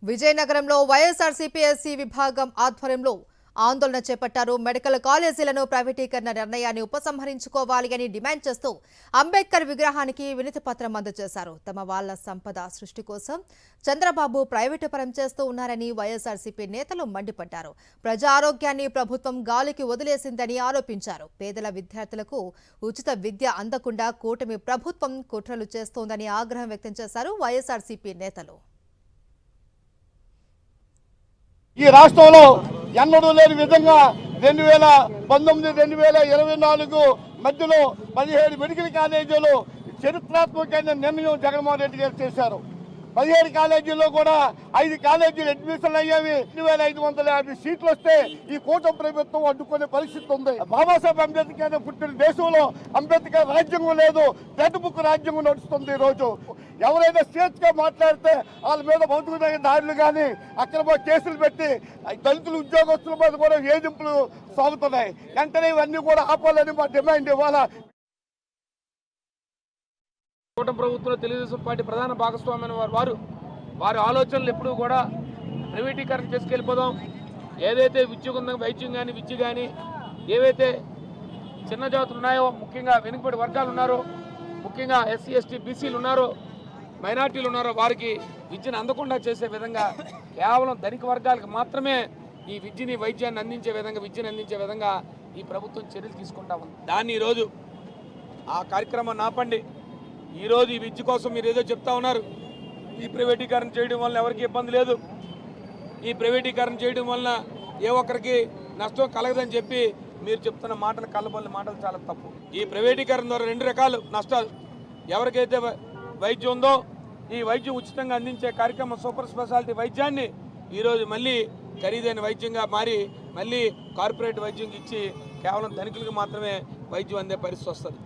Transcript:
విజయనగరంలో వైఎస్ఆర్సీపీ విభాగం ఆధ్వర్యంలో ఆందోళన చేపట్టారు. మెడికల్ కాలేజీలను ప్రైవేటీకరణ నిర్ణయాన్ని ఉపసంహరించుకోవాలి అని డిమాండ్ చేస్తూ అంబేద్కర్ విగ్రహానికి వినతి పత్రం అందజేశారు. తమ వాళ్ల సంపద సృష్టి కోసం చంద్రబాబు ప్రైవేటు పరం చేస్తూ ఉన్నారని వైఎస్ఆర్సీపీ నేతలు మండిపడ్డారు. ప్రజా ఆరోగ్యాన్ని ప్రభుత్వం గాలికి వదిలేసిందని ఆరోపించారు. పేదల విద్యార్థులకు ఉచిత విద్య అందకుండా కూటమి ప్రభుత్వం కుట్రలు చేస్తోందని ఆగ్రహం వ్యక్తం చేశారు వైఎస్ఆర్సీపీ నేతలు. ఈ రాష్ట్రంలో ఎన్నడూ లేని విధంగా 2019-2024 మధ్యలో 17 మెడికల్ కాలేజీలు చరిత్రాత్మకమైన నిర్ణయం జగన్మోహన్ రెడ్డి గారు చేశారు. 17 కాలేజీల్లో కూడా 5 కాలేజీలు అడ్మిషన్లు అయ్యేవి. 2550 సీట్లు వస్తే ఈ కూటమి ప్రభుత్వం అడ్డుకునే పరిస్థితి ఉంది. బాబాసాహెబ్ అంబేద్కర్ పుట్టిన దేశంలో అంబేద్కర్ రాజ్యాంగం లేదు, రెడ్ బుక్ రాజ్యాంగం నడుస్తుంది. ఈ రోజు ఎవరైనా స్వేచ్ఛగా మాట్లాడితే వాళ్ళ మీద భౌతికమైన దాడులు కానీ అక్రమ కేసులు పెట్టి దళితులు ఉద్యోగస్తుల మీద కూడా వేధింపులు సాగుతున్నాయి. వెంటనే ఇవన్నీ కూడా ఆపాలని మా డిమాండ్. ఇవాళ కూటమి ప్రభుత్వంలో తెలుగుదేశం పార్టీ ప్రధాన భాగస్వామ్యం వారి ఆలోచనలు ఎప్పుడూ కూడా ప్రైవేటీకరణ చేసుకెళ్ళిపోదాం. ఏదైతే విద్య ఉందో, వైద్యం కానీ విద్య కానీ, ఏవైతే చిన్న జాతులు ఉన్నాయో, ముఖ్యంగా వెనుకబడి వర్గాలు ఉన్నారో, ముఖ్యంగా ఎస్సీ ఎస్టీ బీసీలు ఉన్నారో, మైనార్టీలు ఉన్నారో, వారికి విద్యను అందకుండా చేసే విధంగా కేవలం ధనిక వర్గాలకు మాత్రమే ఈ విద్యని వైద్యాన్ని అందించే విధంగా ఈ ప్రభుత్వం చర్యలు తీసుకుంటా ఉంది. దాన్ని ఈరోజు ఆ కార్యక్రమాన్ని ఆపండి. ఈరోజు ఈ విద్య కోసం మీరు ఏదో చెప్తా ఉన్నారు. ఈ ప్రైవేటీకరణ చేయడం వల్ల ఎవరికి ఇబ్బంది లేదు, ఈ ప్రైవేటీకరణ చేయడం వలన ఏ ఒక్కరికి నష్టం కలగదని చెప్పి మీరు చెప్తున్న మాటలు, కళ్ళబొల్లి మాటలు చాలా తప్పు. ఈ ప్రైవేటీకరణ ద్వారా 2 రకాల నష్టాలు. ఎవరికైతే వైద్యం ఉందో ఈ వైద్యం ఉచితంగా అందించే కార్యక్రమం సూపర్ స్పెషాలిటీ వైద్యాన్ని ఈరోజు మళ్ళీ ఖరీదైన వైద్యంగా మారి మళ్ళీ కార్పొరేట్ వైద్యం ఇచ్చి కేవలం ధనికులకు మాత్రమే వైద్యం అందే పరిస్థితి వస్తుంది.